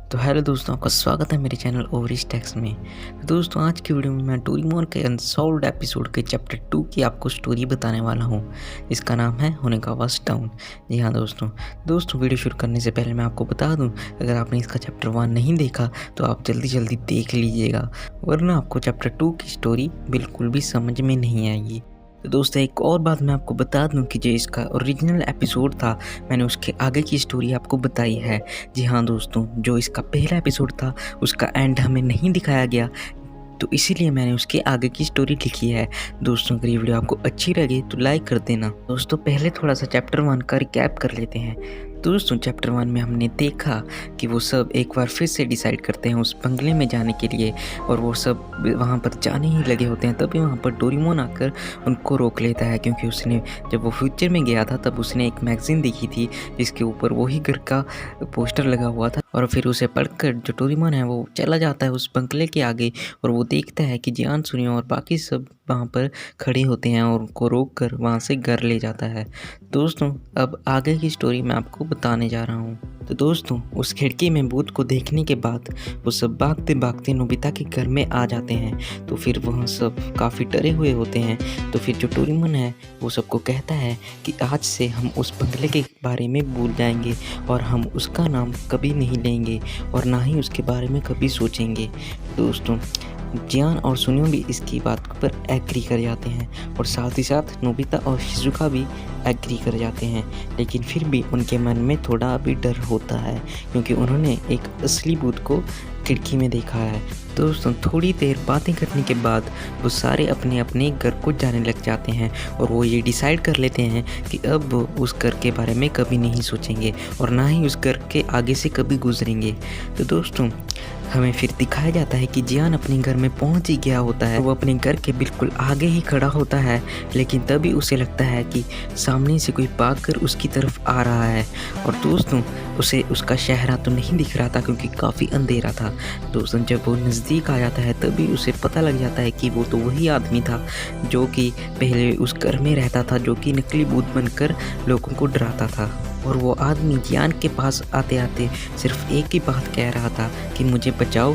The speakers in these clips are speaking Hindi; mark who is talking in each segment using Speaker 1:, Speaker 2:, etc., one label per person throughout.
Speaker 1: तो हेलो दोस्तों, आपका स्वागत है मेरे चैनल ओवरिश टेक्स में। तो दोस्तों, आज की वीडियो में मैं डोरेमोन के अनसॉल्व्ड एपिसोड के चैप्टर 2 की आपको स्टोरी बताने वाला हूँ। इसका नाम है होनेगावास टाउन। जी हाँ दोस्तों वीडियो शुरू करने से पहले मैं आपको बता दूँ, अगर आपने इसका चैप्टर 1 नहीं देखा तो आप जल्दी देख लीजिएगा, वरना आपको चैप्टर 2 की स्टोरी बिल्कुल भी समझ में नहीं आएगी। तो दोस्तों, एक और बात मैं आपको बता दूं कि जो इसका ओरिजिनल एपिसोड था, मैंने उसके आगे की स्टोरी आपको बताई है। जी हाँ दोस्तों, जो इसका पहला एपिसोड था उसका एंड हमें नहीं दिखाया गया, तो इसीलिए मैंने उसके आगे की स्टोरी लिखी है। दोस्तों, अगर ये वीडियो आपको अच्छी लगे तो लाइक कर देना। दोस्तों, पहले थोड़ा सा चैप्टर 1 का रिकैप कर लेते हैं। दोस्तों, चैप्टर 1 में हमने देखा कि वो सब एक बार फिर से डिसाइड करते हैं उस बंगले में जाने के लिए, और वो सब वहाँ पर जाने ही लगे होते हैं। तभी वहाँ पर डोरेमोन आकर उनको रोक लेता है, क्योंकि उसने जब वो फ्यूचर में गया था तब उसने एक मैगजीन देखी थी जिसके ऊपर वही घर का पोस्टर लगा हुआ था, और फिर उसे पढ़कर जो डोरेमोन है वो चला जाता है उस बंगले के आगे, और वो देखता है कि जियान, सुनियो और बाकी सब वहाँ पर खड़े होते हैं और उनको रोक कर वहाँ से घर ले जाता है। दोस्तों, अब आगे की स्टोरी मैं आपको बताने जा रहा हूँ। तो दोस्तों, उस खिड़की में भूत को देखने के बाद वो सब भागते भागते नोबिता के घर में आ जाते हैं। तो फिर वह सब काफ़ी डरे हुए होते हैं। तो फिर जो डोरेमोन है वो सबको कहता है कि आज से हम उस बंगले के बारे में भूल जाएंगे और हम उसका नाम कभी नहीं लेंगे और ना ही उसके बारे में कभी सोचेंगे। दोस्तों, जियान और सुनियो भी इसकी बात पर एग्री कर जाते हैं, और साथ ही साथ नोबिता और शिजुका भी एग्री कर जाते हैं। लेकिन फिर भी उनके मन में थोड़ा भी डर होता है, क्योंकि उन्होंने एक असली भूत को खिड़की में देखा है। दोस्तों, थोड़ी देर बातें करने के बाद वो सारे अपने अपने घर को जाने लग जाते हैं, और वो ये डिसाइड कर लेते हैं कि अब उस घर के बारे में कभी नहीं सोचेंगे और ना ही उस घर के आगे से कभी गुजरेंगे। तो दोस्तों, हमें फिर दिखाया जाता है कि जियान अपने घर में पहुंच ही गया होता है। वो अपने घर के बिल्कुल आगे ही खड़ा होता है, लेकिन तभी उसे लगता है कि सामने से कोई भागकर उसकी तरफ आ रहा है। और दोस्तों, उसे उसका चेहरा तो नहीं दिख रहा था क्योंकि काफ़ी अंधेरा था। दोस्तों, जब वो नज़दीक आ जाता है तभी उसे पता लग जाता है कि वो तो वही आदमी था जो कि पहले उस घर में रहता था, जो कि नकली भूत बनकर लोगों को डराता था। और वो आदमी जियान के पास आते आते सिर्फ एक ही बात कह रहा था कि मुझे बचाओ।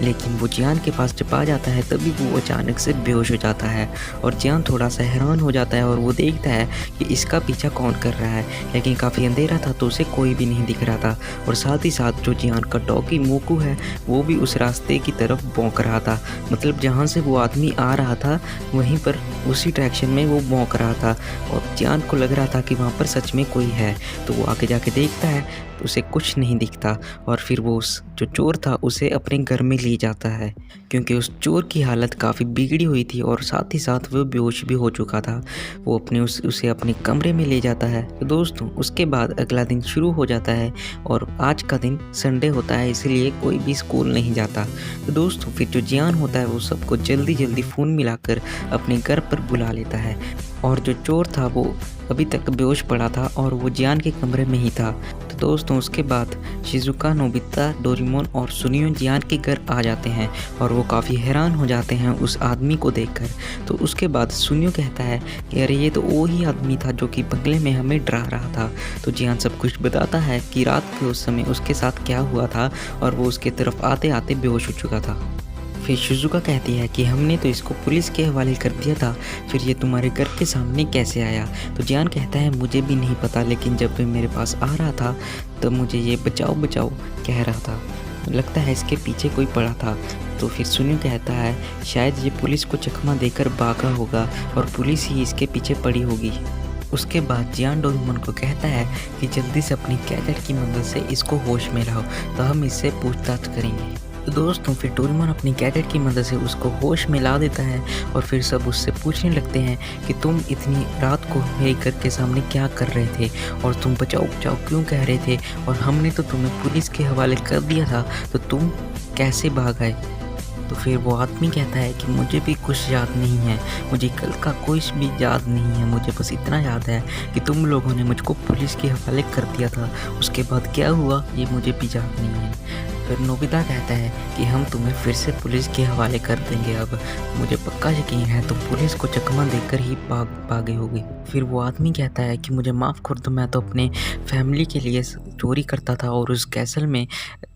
Speaker 1: लेकिन वो जियान के पास जब आ जाता है तभी वो अचानक से बेहोश हो जाता है, और जियान थोड़ा सा हैरान हो जाता है और वो देखता है कि इसका पीछा कौन कर रहा है। लेकिन काफ़ी अंधेरा था तो उसे कोई भी नहीं दिख रहा था, और साथ ही साथ जो जियान का डॉगी मोकू है वो भी उस रास्ते की तरफ भौंक रहा था। मतलब जहाँ से वो आदमी आ रहा था वहीं पर उसी डायरेक्शन में वो भौंक रहा था, और जियान को लग रहा था कि वहाँ पर सच में कोई है। तो वो आगे जाके देखता है तो उसे कुछ नहीं दिखता, और फिर वो उस जो चोर था उसे अपने घर में ले जाता है, क्योंकि उस चोर की हालत काफ़ी बिगड़ी हुई थी और साथ ही साथ वो बेहोश भी हो चुका था। वो उसे अपने कमरे में ले जाता है। तो दोस्तों, उसके बाद अगला दिन शुरू हो जाता है, और आज का दिन संडे होता है, इसलिए कोई भी स्कूल नहीं जाता। तो दोस्तों, फिर जो जियान होता है वो सबको जल्दी फ़ोन मिलाकर अपने घर पर बुला लेता है, और जो चोर था वो अभी तक बेहोश पड़ा था और वो जियान के कमरे में ही था। तो दोस्तों, उसके बाद शिजुका, नोबिता, डोरेमोन और सुनियो जियान के घर आ जाते हैं, और वो काफ़ी हैरान हो जाते हैं उस आदमी को देखकर। तो उसके बाद सुनियो कहता है कि अरे, ये तो वही आदमी था जो कि बंगले में हमें डरा रहा था। तो जियान सब कुछ बताता है कि रात के उस समय उसके साथ क्या हुआ था, और वो उसके तरफ आते आते बेहोश हो चुका था। फिर शिजुका कहती है कि हमने तो इसको पुलिस के हवाले कर दिया था, फिर ये तुम्हारे घर के सामने कैसे आया। तो जियान कहता है मुझे भी नहीं पता, लेकिन जब वो मेरे पास आ रहा था तब मुझे ये बचाओ कह रहा था, लगता है इसके पीछे कोई पड़ा था। तो फिर सुनियो कहता है शायद ये पुलिस को चकमा देकर भागा होगा और पुलिस ही इसके पीछे पड़ी होगी। उसके बाद जियान डोरेमोन को कहता है कि जल्दी से अपनी गैजेट की मदद से इसको होश में लाओ, तो हम इससे पूछताछ करेंगे। तो दोस्तों, फिर डोरेमोन अपनी गैजेट की मदद से उसको होश में ला देता है, और फिर सब उससे पूछने लगते हैं कि तुम इतनी रात को मेरे घर के सामने क्या कर रहे थे, और तुम बचाओ क्यों कह रहे थे, और हमने तो तुम्हें पुलिस के हवाले कर दिया था, तो तुम कैसे भाग आए। तो फिर वो आदमी कहता है कि मुझे भी कुछ याद नहीं है, मुझे कल का कुछ भी याद नहीं है, मुझे बस इतना याद है कि तुम लोगों ने मुझको पुलिस के हवाले कर दिया था, उसके बाद क्या हुआ ये मुझे भी याद नहीं है। फिर नोबिता कहता है कि हम तुम्हें फिर से पुलिस के हवाले कर देंगे, अब मुझे पक्का यकीन है तुम पुलिस को चकमा देकर ही भागे होगे। फिर वो आदमी कहता है कि मुझे माफ़ कर दो, मैं तो अपने फैमिली के लिए चोरी करता था और उस कैसल में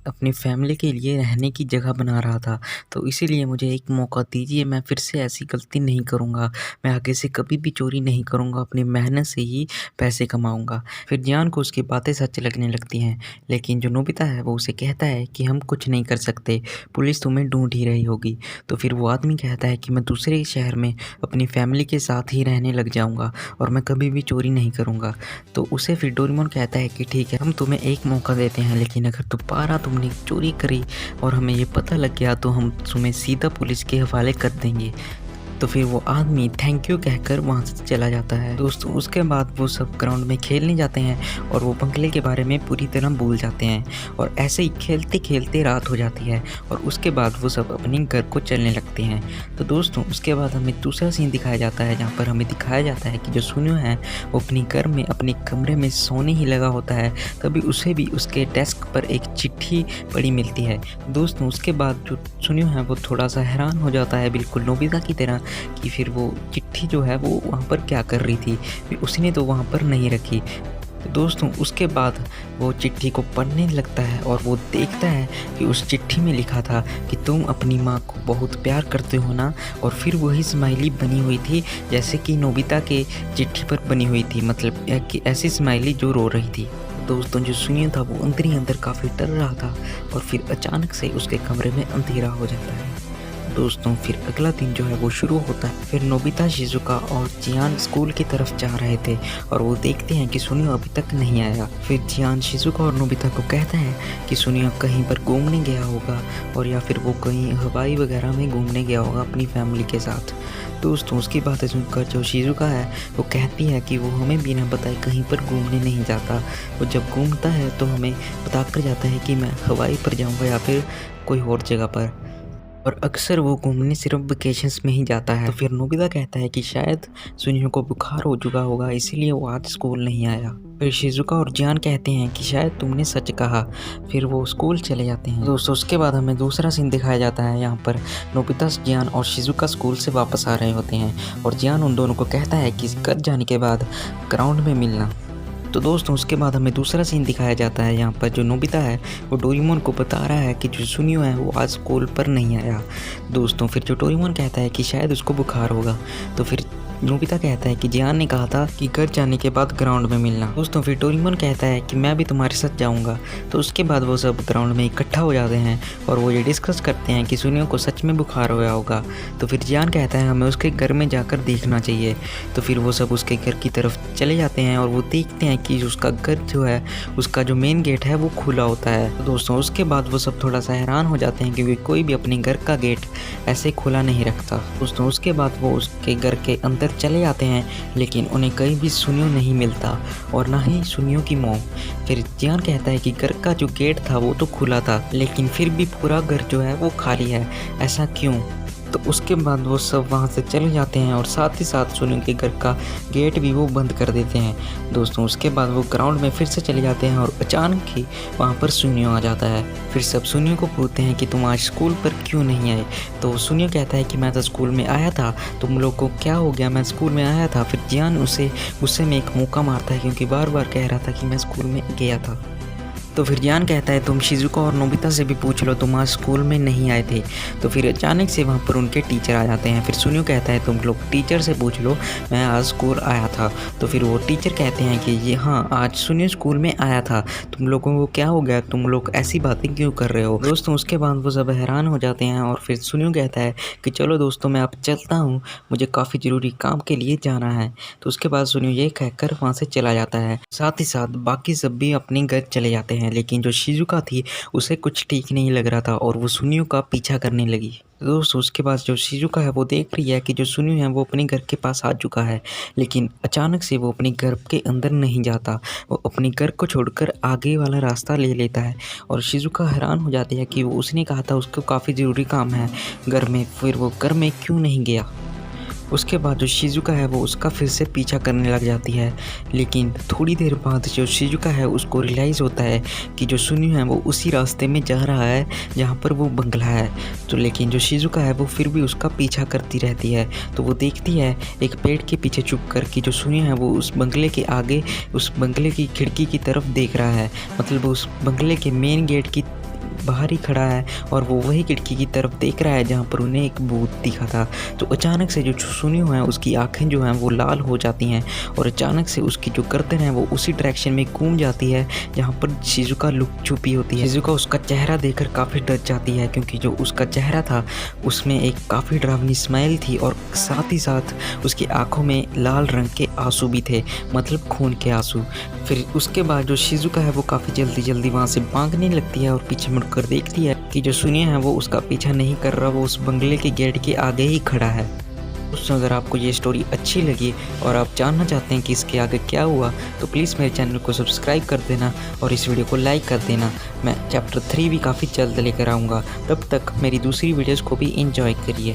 Speaker 1: अपनी फैमिली के लिए रहने की जगह बना रहा था। तो इसीलिए मुझे एक मौका दीजिए, मैं फिर से ऐसी गलती नहीं करूँगा। मैं आगे से कभी भी चोरी नहीं करूँगा, अपनी मेहनत से ही पैसे कमाऊँगा। फिर जियान को उसकी बातें सच लगने लगती हैं, लेकिन जो नोबिता है वो उसे कहता है कि हम कुछ नहीं कर सकते, पुलिस तुम्हें ढूँढ ही रही होगी। तो फिर वो आदमी कहता है कि मैं दूसरे शहर में अपनी फैमिली के साथ ही रहने लग जाऊँगा और मैं कभी भी चोरी नहीं करूँगा। तो उसे फिर डोरेमोन कहता है कि ठीक है, हम तुम्हें एक मौका देते हैं, लेकिन अगर दोबारा तुमने चोरी करी और हमें ये पता लग गया तो हम तुम्हें सीधा पुलिस के हवाले कर देंगे। तो फिर वो आदमी थैंक यू कहकर वहाँ से चला जाता है। दोस्तों उसके बाद वो सब ग्राउंड में खेलने जाते हैं और वो बंगले के बारे में पूरी तरह भूल जाते हैं और ऐसे ही खेलते खेलते रात हो जाती है और उसके बाद वो सब अपने घर को चलने लगते हैं। तो दोस्तों उसके बाद हमें दूसरा सीन दिखाया जाता है, जहाँ पर हमें दिखाया जाता है कि जो सुनियो है वो अपने घर में अपने कमरे में सोने ही लगा होता है, तभी उसे भी उसके डेस्क पर एक चिट्ठी पड़ी मिलती है। दोस्तों उसके बाद जो सुनियो है वो थोड़ा सा हैरान हो जाता है, बिल्कुल नोबिता की तरह, कि फिर वो चिट्ठी जो है वो वहाँ पर क्या कर रही थी, उसने तो वहाँ पर नहीं रखी। तो दोस्तों उसके बाद वो चिट्ठी को पढ़ने लगता है और वो देखता है कि उस चिट्ठी में लिखा था कि तुम अपनी माँ को बहुत प्यार करते हो ना, और फिर वही स्माइली बनी हुई थी जैसे कि नोबिता के चिट्ठी पर बनी हुई थी, मतलब कि ऐसी स्माइली जो रो रही थी। दोस्तों जो सुनियो था वो अंदर ही अंदर काफ़ी डर रहा था और फिर अचानक से उसके कमरे में अंधेरा हो जाता है। दोस्तों फिर अगला दिन जो है वो शुरू होता है। फिर नोबिता, शिजुका और जियान स्कूल की तरफ जा रहे थे और वो देखते हैं कि सुनियो अभी तक नहीं आया। फिर जियान शिजुका और नोबिता को कहता है कि सुनियो कहीं पर घूमने गया होगा और या फिर वो कहीं हवाई वगैरह में घूमने गया होगा अपनी फैमिली के साथ। दोस्तों उसकी बातें सुनकर जो शिजुका है वो कहती है कि वो हमें बिना बताए कहीं पर घूमने नहीं जाता, वो जब घूमता है तो हमें बता कर जाता है कि मैं हवाई पर जाऊँगा या फिर कोई और जगह पर, और अक्सर वो घूमने सिर्फ वेकेशंस में ही जाता है। तो फिर नोबिता कहता है कि शायद सुनियो को बुखार हो चुका होगा इसीलिए वो आज स्कूल नहीं आया। फिर शिजुका और जियान कहते हैं कि शायद तुमने सच कहा। फिर वो स्कूल चले जाते हैं। दोस्तों उसके बाद हमें दूसरा सीन दिखाया जाता है, यहाँ पर नोबिता, जियान और शिजुका स्कूल से वापस आ रहे होते हैं और जियान उन दोनों को कहता है कि घर जाने के बाद ग्राउंड में मिलना। तो दोस्तों उसके बाद हमें दूसरा सीन दिखाया जाता है, यहाँ पर जो नोबिता है वो डोरेमोन को बता रहा है कि जो सुनियो है वो आज स्कूल पर नहीं आया। दोस्तों फिर जो डोरेमोन कहता है कि शायद उसको बुखार होगा। तो फिर नोबिता कहता है कि जियान ने कहा था कि घर जाने के बाद ग्राउंड में मिलना। दोस्तों फिर डोरेमोन कहता है कि मैं भी तुम्हारे साथ जाऊंगा। तो उसके बाद वो सब ग्राउंड में इकट्ठा हो जाते हैं और वो ये डिस्कस करते हैं कि सुनियो को सच में बुखार होया होगा। तो फिर जियान कहता है हमें उसके घर में जाकर देखना चाहिए। तो फिर वो सब उसके घर की तरफ चले जाते हैं और वो देखते हैं कि उसका घर जो है उसका जो मेन गेट है वो खुला होता है। तो दोस्तों उसके बाद वो सब थोड़ा सा हैरान हो जाते हैं क्योंकि कोई भी अपने घर का गेट ऐसे खुला नहीं रखता। दोस्तों उसके बाद वो उसके घर के अंदर चले जाते हैं, लेकिन उन्हें कहीं भी सुनियो नहीं मिलता और ना ही सुनियो की मॉम। फिर जियान कहता है कि घर का जो गेट था वो तो खुला था, लेकिन फिर भी पूरा घर जो है वो खाली है, ऐसा क्यों? तो उसके बाद वो सब वहाँ से चले जाते हैं और साथ ही साथ सुनियो के घर का गेट भी वो बंद कर देते हैं। दोस्तों उसके बाद वो ग्राउंड में फिर से चले जाते हैं और अचानक ही वहाँ पर सुनियो आ जाता है। फिर सब सुनियो को पूछते हैं कि तुम आज स्कूल पर क्यों नहीं आए। तो सुनियो कहता है कि मैं तो स्कूल में आया था, तुम लोग को क्या हो गया, मैं स्कूल में आया था। फिर जियान उसे गुस्से में एक मौका मारता है क्योंकि बार बार कह रहा था कि मैं स्कूल में गया था। तो फिर जियान कहता है तुम शिजुका और नोबिता से भी पूछ लो, तुम आज स्कूल में नहीं आए थे। तो फिर अचानक से वहाँ पर उनके टीचर आ जाते हैं। फिर सुनियो कहता है तुम लोग टीचर से पूछ लो, मैं आज स्कूल आया था। तो फिर वो टीचर कहते हैं कि ये हाँ, आज सुनियो स्कूल में आया था, तुम लोगों को क्या हो गया, तुम लोग ऐसी बातें क्यों कर रहे हो। दोस्तों उसके बाद वो सब हैरान हो जाते हैं और फिर सुनियो कहता है कि चलो दोस्तों मैं अब चलता हूँ, मुझे काफ़ी ज़रूरी काम के लिए जाना है। तो उसके बाद सुनियो ये कहकर वहाँ से चला जाता है। साथ ही साथ बाकी सब भी अपने घर चले जाते हैं, लेकिन जो शिजुका थी उसे कुछ ठीक नहीं लग रहा था और वो सुनियो का पीछा करने लगी। दोस्तों उसके बाद जो शिजुका है वो देख रही है कि जो सुनियो है वो अपने घर के पास आ चुका है, लेकिन अचानक से वो अपने घर के अंदर नहीं जाता, वो अपने घर को छोड़कर आगे वाला रास्ता ले लेता है। और शिजुका हैरान हो जाती है कि वो उसने कहा था उसको काफ़ी ज़रूरी काम है घर में, फिर वो घर में क्यों नहीं गया। उसके बाद जो शिजुका है वो उसका फिर से पीछा करने लग जाती है, लेकिन थोड़ी देर बाद जो शिजुका है उसको रियलाइज़ होता है कि जो सुनियो है वो उसी रास्ते में जा रहा है जहाँ पर वो बंगला है। तो लेकिन जो शिजुका है वो फिर भी उसका पीछा करती रहती है। तो वो देखती है एक पेड़ के पीछे छुप कर कि जो सुनियो है वो उस बंगले के आगे उस बंगले की खिड़की की तरफ देख रहा है, मतलब वो उस बंगले के मेन गेट की बाहर ही खड़ा है और वो वही खिड़की की तरफ देख रहा है जहाँ पर उन्हें एक भूत दिखा था। तो अचानक से जो सुनियो है उसकी आंखें जो हैं वो लाल हो जाती हैं और अचानक से उसकी जो गर्दन है वो उसी डायरेक्शन में घूम जाती है जहाँ पर शिजुका लुक छुपी होती है। शिजुका उसका चेहरा देखकर काफ़ी डर जाती है, क्योंकि जो उसका चेहरा था उसमें एक काफ़ी डरावनी स्माइल थी और साथ ही साथ उसकी आंखों में लाल रंग के आंसू भी थे, मतलब खून के आंसू। फिर उसके बाद जो शिजुका है वो काफ़ी जल्दी वहाँ से भागने लगती है और पीछे मुड़कर देखती है कि जो सुनियो है वो उसका पीछा नहीं कर रहा, वो उस बंगले के गेट के आगे ही खड़ा है। दोस्तों, अगर आपको ये स्टोरी अच्छी लगी और आप जानना चाहते हैं कि इसके आगे क्या हुआ तो प्लीज़ मेरे चैनल को सब्सक्राइब कर देना और इस वीडियो को लाइक कर देना। मैं चैप्टर 3 भी काफ़ी जल्द लेकर आऊँगा, तब तक मेरी दूसरी वीडियोज़ को भी एंजॉय करिए।